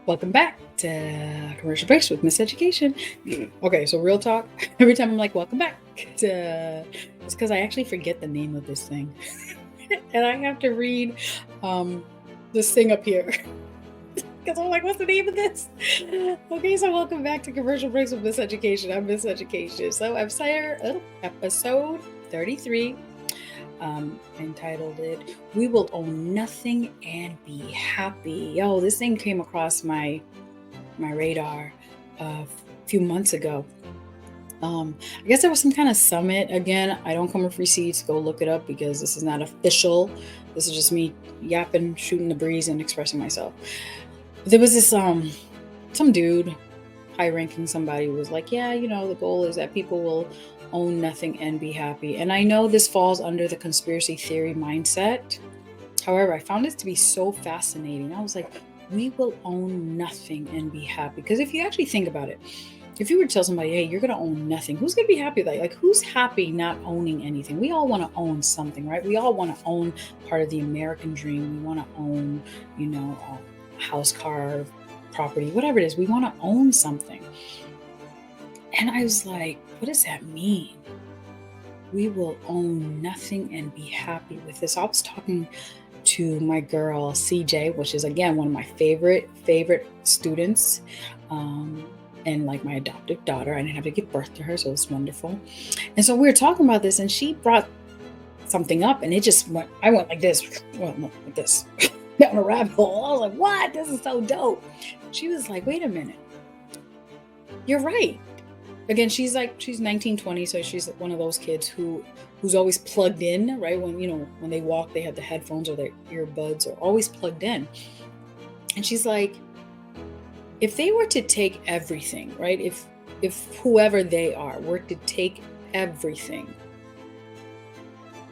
Welcome back to Commercial Breaks with Miseducation. Okay, so real talk. Every time I'm like, welcome back to, it's because I actually forget the name of this thing. And I have to read this thing up here. Because I'm like, what's the name of this? Okay, so welcome back to Commercial Breaks with Miseducation. I'm Miseducation. So episode 33. Entitled it "We Will Own Nothing and Be Happy." Yo, this thing came across my radar a few months ago. I guess there was some kind of summit. Again, I don't come with receipts. Go look it up because this is not official. This is just me yapping, shooting the breeze, and expressing myself. There was this some dude, high ranking somebody, was like, yeah, the goal is that people will own nothing and be happy. And I know this falls under the conspiracy theory mindset. However, I found this to be so fascinating. I was like, we will own nothing and be happy. Because if you actually think about it, if you were to tell somebody, hey, you're going to own nothing, who's going to be happy with that? Like, who's happy not owning anything? We all want to own something, right? We all want to own part of the American dream. We want to own, a house, car, property, whatever it is. We want to own something. And I was like, what does that mean? We will own nothing and be happy with this. I was talking to my girl CJ, which is again one of my favorite students, and like my adoptive daughter. I didn't have to give birth to her, so it's wonderful. And so we were talking about this, and she brought something up, and it just went. I went like this, like this, down a rabbit hole. I was like, "What? This is so dope." She was like, "Wait a minute, you're right." Again, she's 19, 20, so she's one of those kids who's always plugged in, right? When they walk, they have the headphones or their earbuds are always plugged in. And she's like, if they were to take everything, right? If whoever they are were to take everything,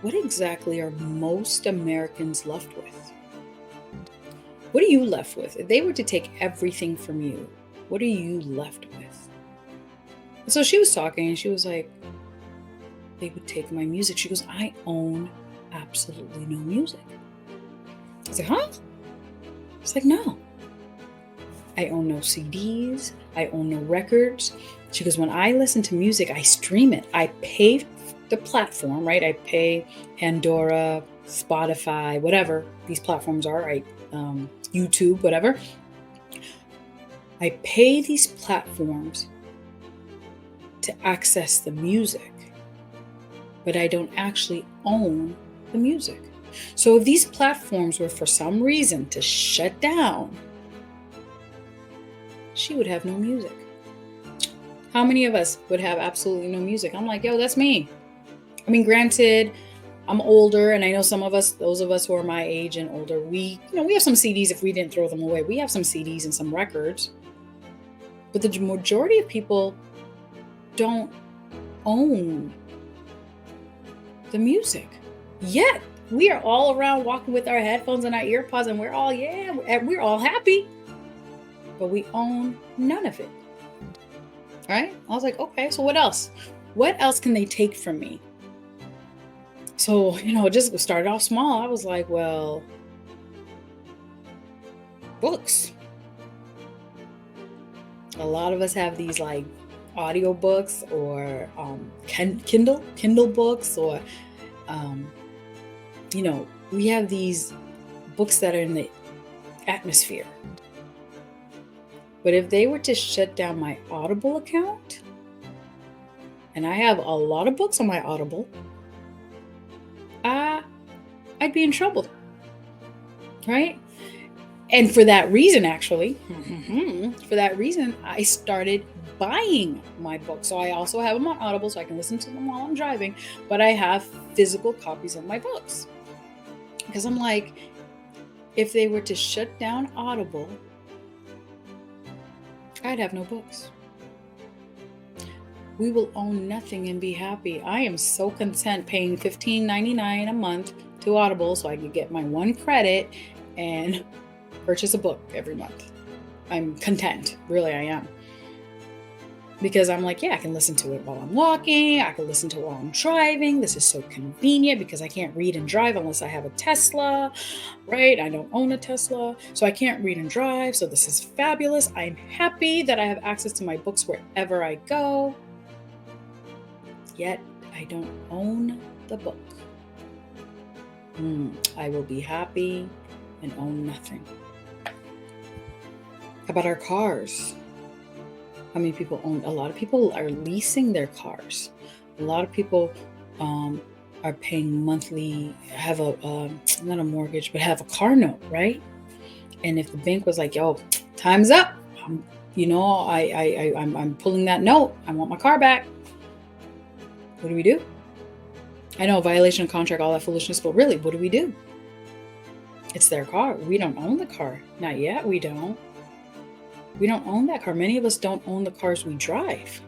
what exactly are most Americans left with? What are you left with? If they were to take everything from you, what are you left with? So she was talking and she was like, they would take my music. She goes, I own absolutely no music. I was like, huh? It's like, no. I own no CDs. I own no records. She goes, when I listen to music, I stream it. I pay the platform, right? I pay Pandora, Spotify, whatever these platforms are, right? YouTube, whatever. I pay these platforms to access the music, but I don't actually own the music. So if these platforms were for some reason to shut down, she would have no music. How many of us would have absolutely no music? I'm like, yo, that's me. I mean, granted, I'm older, and I know some of us, those of us who are my age and older, we have some CDs if we didn't throw them away. We have some CDs and some records. But the majority of people don't own the music. Yet we are all around walking with our headphones and our earpods, and we're all happy, but we own none of it. Right? I was like, okay, so what else? What else can they take from me? So, just started off small. I was like, well, books. A lot of us have these like audiobooks or Kindle books, or we have these books that are in the atmosphere. But if they were to shut down my Audible account, and I have a lot of books on my Audible, I'd be in trouble, right? And for that reason, actually, I started buying my books. So I also have them on Audible so I can listen to them while I'm driving, but I have physical copies of my books. Because I'm like, if they were to shut down Audible, I'd have no books. We will own nothing and be happy. I am so content paying $15.99 a month to Audible so I could get my one credit and purchase a book every month. I'm content. Really, I am. because I'm like, yeah, I can listen to it while I'm walking. I can listen to it while I'm driving. This is so convenient because I can't read and drive unless I have a Tesla, right? I don't own a Tesla, so I can't read and drive. So this is fabulous. I'm happy that I have access to my books wherever I go. Yet I don't own the book. I will be happy and own nothing. How about our cars? How many people own? A lot of people are leasing their cars. A lot of people are paying monthly, have a not a mortgage, but have a car note, right? And if the bank was like, "Yo, time's up," I'm pulling that note. I want my car back. What do we do? I know, violation of contract, all that foolishness, but really, what do we do? It's their car. We don't own the car. Not yet. We don't. We don't own that car. Many of us don't own the cars we drive.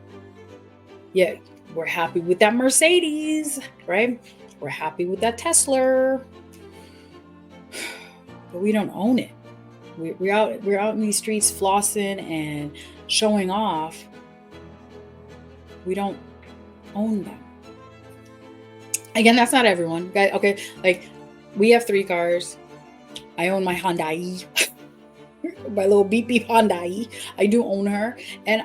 Yet we're happy with that Mercedes, right? We're happy with that Tesla, but we don't own it. We're out in these streets flossing and showing off. We don't own them. Again, that's not everyone. Okay, like we have 3 cars. I own my Hyundai, my little beep beep Hyundai. I do own her, and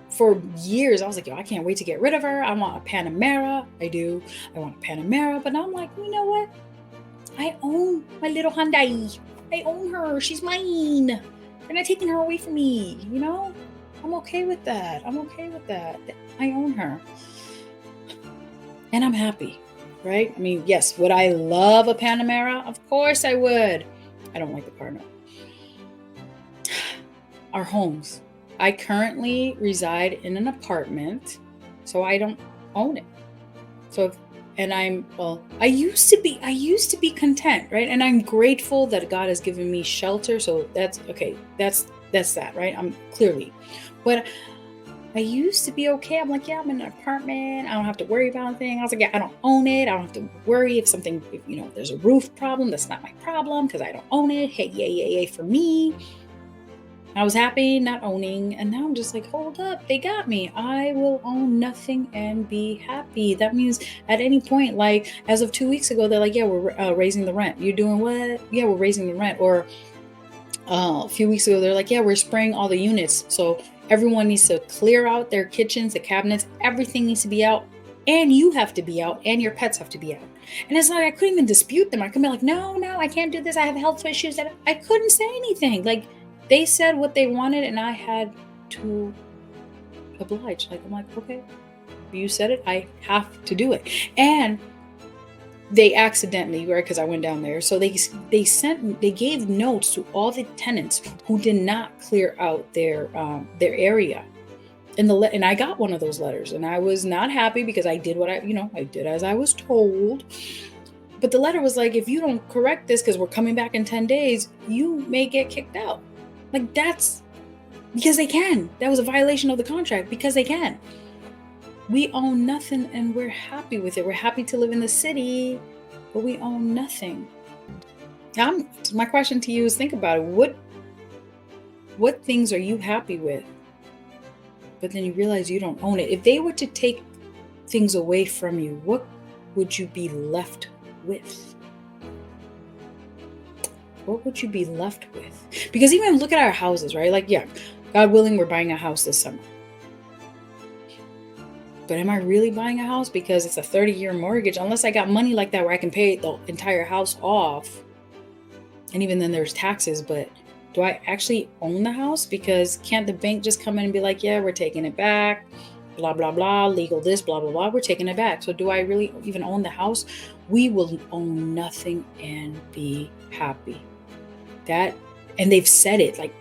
for years I was like, yo, I can't wait to get rid of her. I want a Panamera. I want a Panamera, but now I'm like, you know what? I own my little Hyundai. I own her. She's mine. They're not taking her away from me. I'm okay with that. I own her, and I'm happy. Right? I mean, yes, would I love a Panamera? Of course I would. I don't like the car note. Our homes. I currently reside in an apartment, so I don't own it. I used to be content, right? And I'm grateful that God has given me shelter. So that's okay. That's that, right? I'm clearly, but I used to be okay. I'm like, yeah, I'm in an apartment. I don't have to worry about anything. I was like, yeah, I don't own it. I don't have to worry if there's a roof problem. That's not my problem because I don't own it. Hey, yay for me. I was happy not owning. And now I'm just like, hold up. They got me. I will own nothing and be happy. That means at any point, like as of 2 weeks ago, they're like, yeah, we're raising the rent. You're doing what? Yeah, we're raising the rent. Or a few weeks ago, they're like, yeah, we're spraying all the units. So everyone needs to clear out their kitchens, the cabinets, everything needs to be out. And you have to be out, and your pets have to be out. And it's like, I couldn't even dispute them. I couldn't be like, no, I can't do this. I have health issues. That I couldn't say anything. Like, they said what they wanted, and I had to oblige. Like, I'm like, okay, you said it. I have to do it. And they accidentally, right? Because I went down there. So they gave notes to all the tenants who did not clear out their area. And I got one of those letters, and I was not happy because I did I did as I was told. But the letter was like, if you don't correct this, because we're coming back in 10 days, you may get kicked out. Like, that's because they can. That was a violation of the contract because they can. We own nothing and we're happy with it. We're happy to live in the city, but we own nothing. My question to you is, think about it. What things are you happy with? But then you realize you don't own it. If they were to take things away from you, what would you be left with? What would you be left with? Because even look at our houses, right? Like, yeah, God willing, we're buying a house this summer. But am I really buying a house? Because it's a 30-year mortgage. Unless I got money like that where I can pay the entire house off. And even then there's taxes. But do I actually own the house? Because can't the bank just come in and be like, yeah, we're taking it back. Blah, blah, blah. Legal this, blah, blah, blah. We're taking it back. So do I really even own the house? We will own nothing and be happy. And they've said it. Like,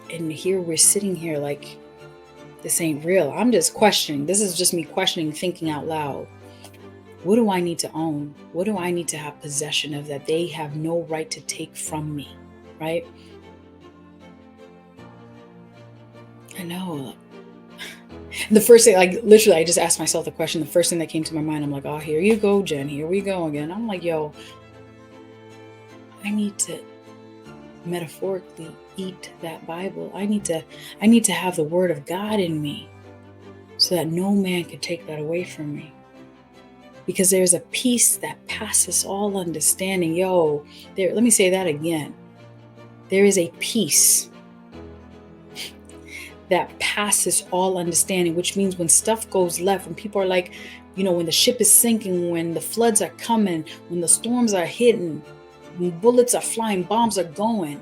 and here we're sitting here like, this ain't real. I'm just questioning. This is just me questioning, thinking out loud. What do I need to own? What do I need to have possession of that they have no right to take from me? Right? I know. The first thing, like literally, I just asked myself the question. The first thing that came to my mind, I'm like, oh, here you go, Jen. Here we go again. I'm like, yo, I need to metaphorically eat that Bible. I need to have the word of God in me. so that no man can take that away from me. Because there's a peace that passes all understanding. Let me say that again. There is a peace that passes all understanding, which means when stuff goes left, when people are like, when the ship is sinking, when the floods are coming, when the storms are hitting, when bullets are flying, bombs are going,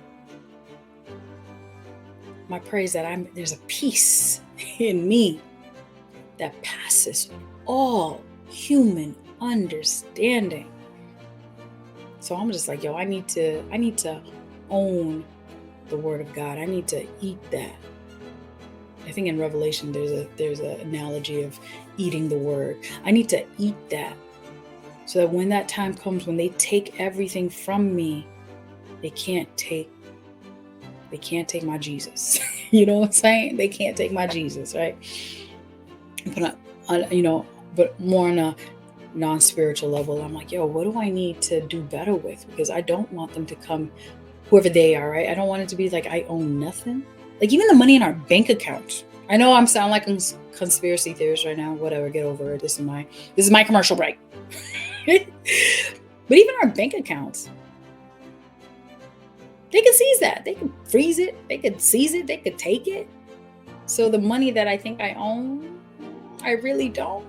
my prayer is that there's a peace in me that passes all human understanding. So I'm just like, I need to own the word of God. I need to eat that. I think in Revelation there's an analogy of eating the word. I need to eat that so that when that time comes, when they take everything from me, they can't take my Jesus. You know what I'm saying? They can't take my Jesus, right? But more on a non-spiritual level, I'm like, what do I need to do better with? Because I don't want them to come, whoever they are, right? I don't want it to be like I own nothing. Like even the money in our bank accounts. I know I'm sound like a conspiracy theorist right now. Whatever, get over it. This is my commercial break. But even our bank accounts, they can seize that. They can freeze it. They could seize it. They could take it. So the money that I think I own, I really don't.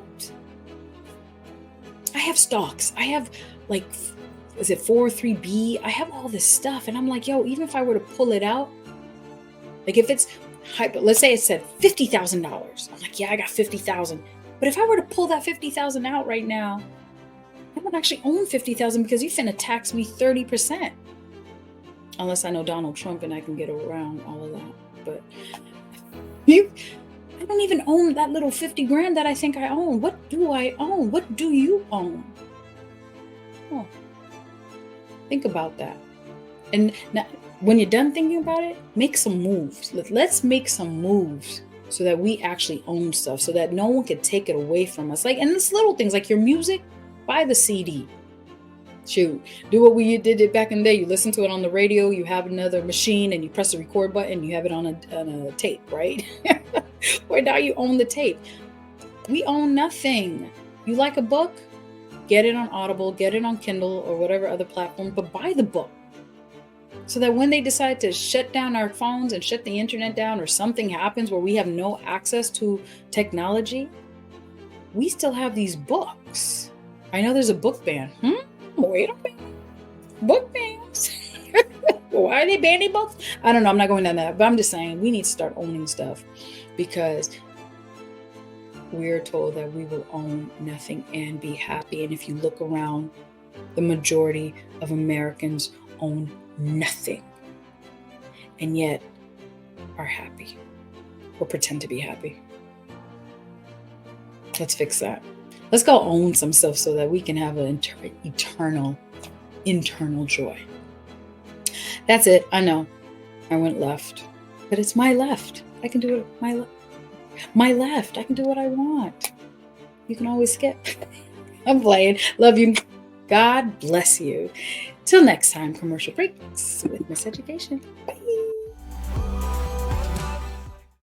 I have stocks. I have is it 403B? I have all this stuff. And I'm like, even if I were to pull it out, like if it's, let's say it said $50,000. I'm like, I got 50,000. But if I were to pull that 50,000 out right now, I would actually own 50,000 because you're finna tax me 30%. Unless I know Donald Trump and I can get around all of that. But I don't even own that little 50 grand that I think I own. What do I own? What do you own? Oh, think about that. And now, when you're done thinking about it, make some moves. Let's make some moves so that we actually own stuff, so that no one can take it away from us. And it's little things like your music, buy the CD. Shoot, do what we did it back in the day. You listen to it on the radio, you have another machine and you press the record button, you have it on a tape, right? Or now you own the tape. We own nothing. You like a book? Get it on Audible, get it on Kindle or whatever other platform, but buy the book. So that when they decide to shut down our phones and shut the internet down, or something happens where we have no access to technology, we still have these books. I know there's a book ban. Wait a minute. Book bans. Why are they banning books? I don't know. I'm not going down that. But I'm just saying we need to start owning stuff, because we're told that we will own nothing and be happy. And if you look around, the majority of Americans own nothing and yet are happy or pretend to be happy. Let's fix that. Let's go own some stuff so that we can have an eternal internal joy. That's it. I know I went left, but it's my left. I can do it. My left. I can do what I want. You can always skip. I'm playing. Love you. God bless you. Till next time, commercial breaks with Miseducation. Bye.